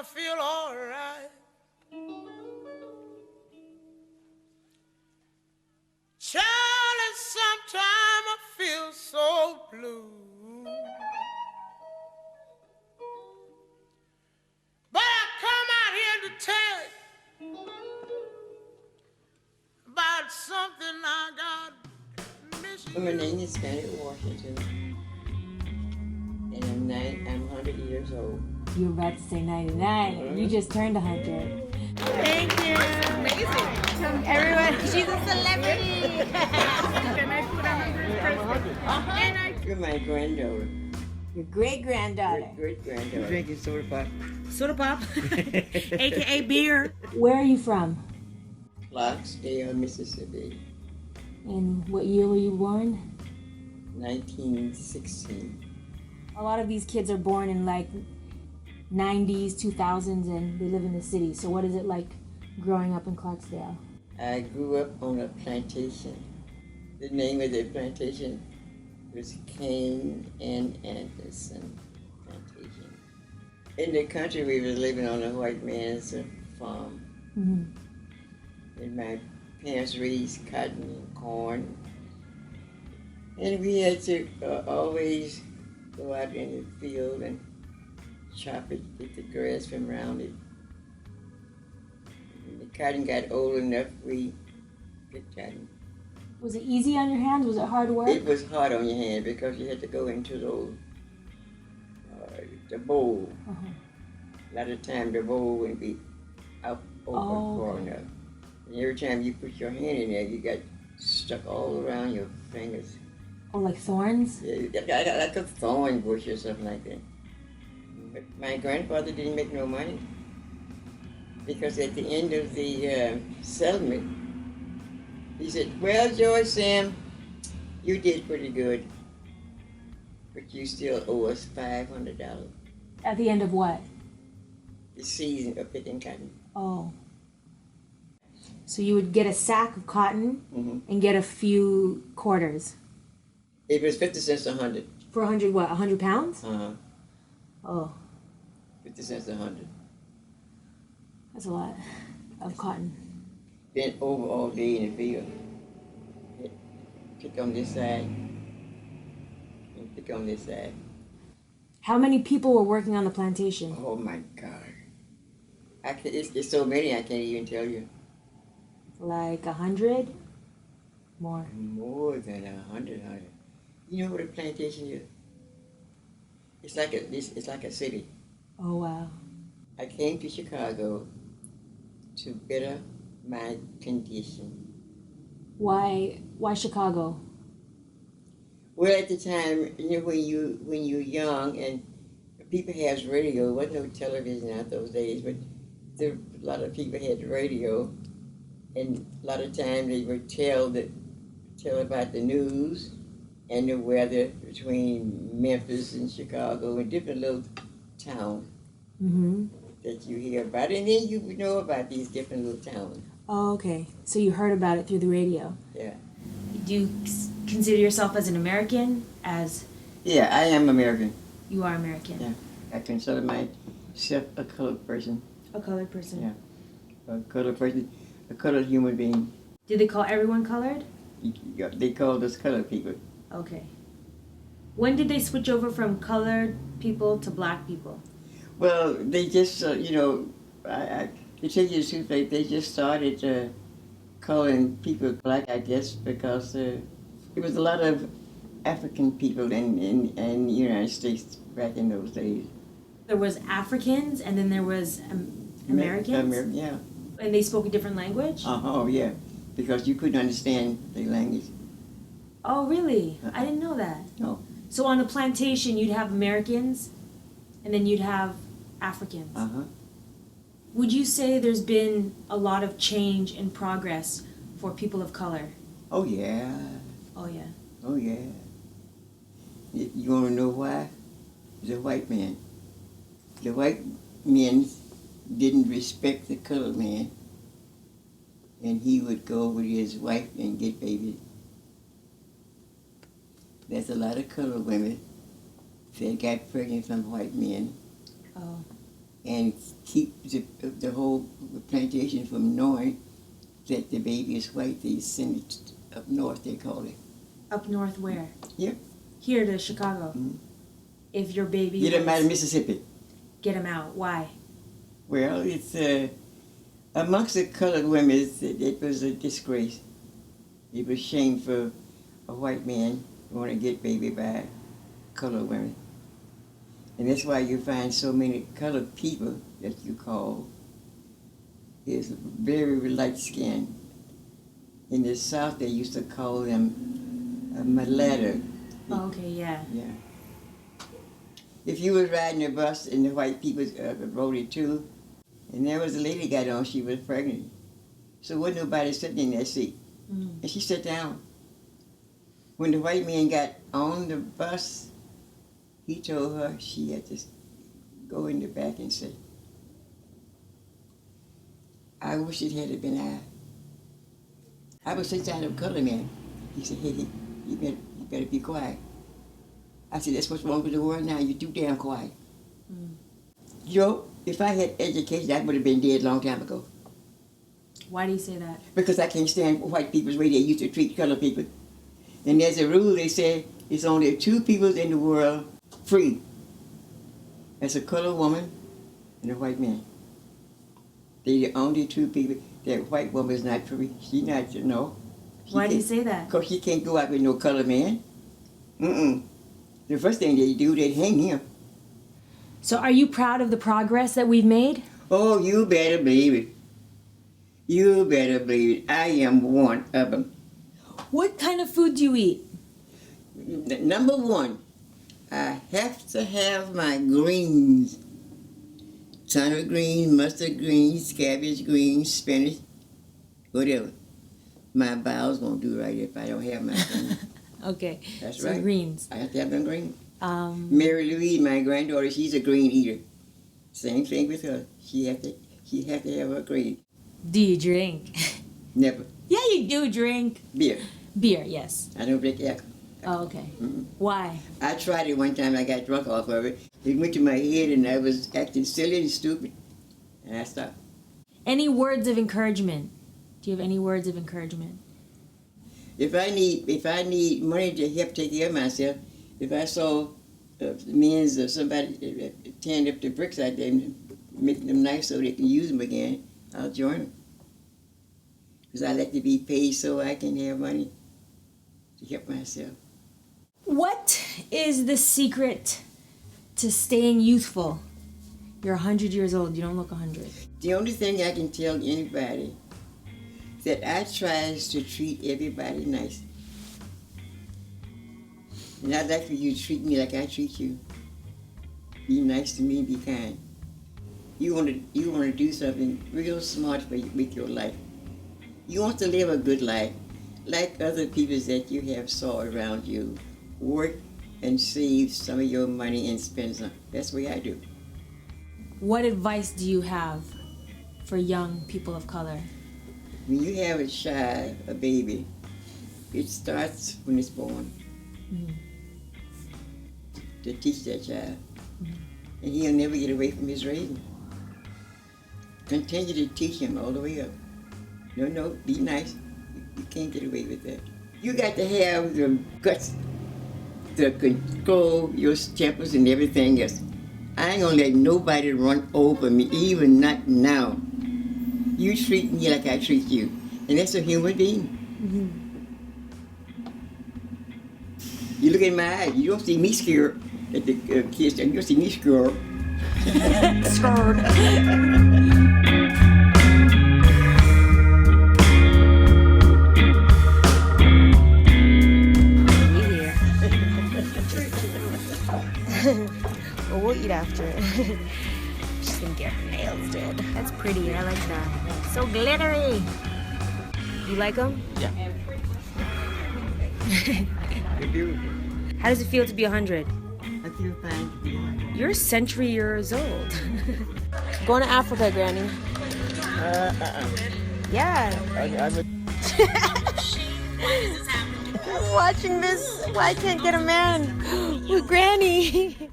I feel all right. Charlie, sometime I feel so blue. But I come out here to tell you about something I got missing. My name is Janet Washington, and I'm 100 years old. You were about to say 99. You just turned 100. Thank you. Amazing. Everyone, she's a celebrity. Can I put 100? You're my granddaughter. Your great-granddaughter. Great-granddaughter. Drinking soda pop. Soda pop, aka beer. Where are you from? Clarksdale, Mississippi, And what year were you born? 1916. A lot of these kids are born in like 90s, 2000s, and they live in the city. So what is it like growing up in Clarksdale? I grew up on a plantation. The name of the plantation was Kane and Anderson Plantation. In the country, we were living on a white man's farm. Mm-hmm. And my parents raised cotton and corn. And we had to always go out in the field and chop it, get the grass from around it. When the cotton got old enough, we get cotton. Was it easy on your hands? Was it hard work? It was hard on your hand because you had to go into the bowl. Uh-huh. A lot of time the bowl wouldn't be out open far enough. And every time you put your hand in there, you got stuck all around your fingers. Oh, like thorns? Yeah, like a thorn bush or something like that. But my grandfather didn't make no money because at the end of the settlement, he said, "Well, George, Sam, you did pretty good, but you still owe us $500." At the end of what? The season of picking cotton. Oh. So you would get a sack of cotton Mm-hmm. and get a few quarters. It was 50 cents a 100. For 100 what? 100 pounds? Uh-huh. Oh, 50 cents a 100. that's a lot of cotton. Bent over all day in the field. Pick on this side and pick on this side. How many people were working on the plantation? Oh my God. It's so many I can't even tell you. Like 100? More. More than 100. You know what a plantation is? It's like a city. Oh, wow. I came to Chicago to better my condition. Why Chicago? Well, at the time, you know, when you're young and people has radio, wasn't no television out those days, but a lot of people had radio, and a lot of times they would tell about the news and the weather between Memphis and Chicago and different little towns that you hear about, and then you would know about these different little towns. Oh, okay. So you heard about it through the radio. Yeah. Do you consider yourself as an American? Yeah, I am American. You are American? Yeah. I consider myself a colored person. A colored person? Yeah. A colored person, a colored human being. Did they call everyone colored? They called us colored people. Okay. When did they switch over from colored people to black people? Well, they just, to tell you the truth, they just started calling people black, I guess, because there was a lot of African people in the United States back in those days. There was Africans, and then there was Americans? Yeah. And they spoke a different language? Oh, yeah, because you couldn't understand their language. Oh, really? I didn't know that. No. So on the plantation, you'd have Americans, and then you'd have Africans. Uh-huh. Would you say there's been a lot of change and progress for people of color? Oh, yeah. Oh, yeah. Oh, yeah. You want to know why? The white man. The white men didn't respect the colored man, and he would go with his wife and get babies. There's a lot of colored women that got pregnant from white men. Oh. and keep the whole plantation from knowing that the baby is white. They send it up north, they call it. Up north where? Here. Here to Chicago. Mhm. If your baby Get him out of Mississippi. Get him out. Why? Well, it's amongst the colored women, it was a disgrace. It was shame for a white man to want to get baby by colored women. And that's why you find so many colored people that you call is very light skinned. In the South, they used to call them a mulatto. Oh, okay, yeah. Yeah. If you was riding a bus and the white people rode it too, and there was a lady got on, she was pregnant. So wasn't nobody sitting in that seat. Mm. And she sat down. When the white man got on the bus, he told her she had to go in the back and say, I wish it had been I was sitting down with a colored man. He said, hey, you better be quiet. I said, that's what's wrong with the world now. You're too damn quiet. Mm. Joe, if I had education, I would have been dead a long time ago. Why do you say that? Because I can't stand white people's way they used to treat colored people. And there's a rule, they say, it's only two people in the world free. That's a colored woman and a white man. They're the only two people. That white woman is not free. She's not, no. Why do you say that? Because she can't go out with no colored man. The first thing they do, they hang him. So are you proud of the progress that we've made? Oh, you better believe it. You better believe it. I am one of them. What kind of food do you eat? Number one, I have to have my greens. Turnip greens, mustard greens, cabbage greens, spinach, whatever. My bowels won't do right if I don't have my greens. Okay. That's so right. Greens. I have to have them greens. Mary Louise, my granddaughter, she's a green eater. Same thing with her. She have to have her green. Do you drink? Never. Yeah, you do drink. Beer. Beer, yes. I don't drink alcohol. Oh, okay. Mm-mm. Why? I tried it one time. I got drunk off of it. It went to my head, and I was acting silly and stupid, and I stopped. Any words of encouragement? Do you have any words of encouragement? If I need money to help take care of myself, if I saw means of somebody tearing up the bricks out there and making them nice so they can use them again, I'll join them. Because I like to be paid so I can have money to help myself. What is the secret to staying youthful? You're 100 years old. You don't look 100. The only thing I can tell anybody is that I try to treat everybody nice. And I'd like for you to treat me like I treat you. Be nice to me, be kind. You want to do something real smart with your life. You want to live a good life, like other people that you have saw around you. Work and save some of your money and spend some. That's the way I do. What advice do you have for young people of color? When you have a child, a baby, it starts when it's born. Mm-hmm. To teach that child. Mm-hmm. And he'll never get away from his raising. Continue to teach him all the way up. No, be nice. You can't get away with that. You got to have the guts to control your tempers and everything else. I ain't gonna let nobody run over me, even not now. You treat me like I treat you. And that's a human being. Mm-hmm. You look in my eyes, you don't see me scared at the kids, and you don't see me scared. Scared. Well, we'll eat after it. She's gonna get her nails did. That's pretty. I like that. So glittery. You like them? Yeah. They're beautiful. How does it feel to be 100? I feel fine to be 100. You're a century years old. Going to Africa, Granny. Yeah. Watching this, why I can't get a man with Granny?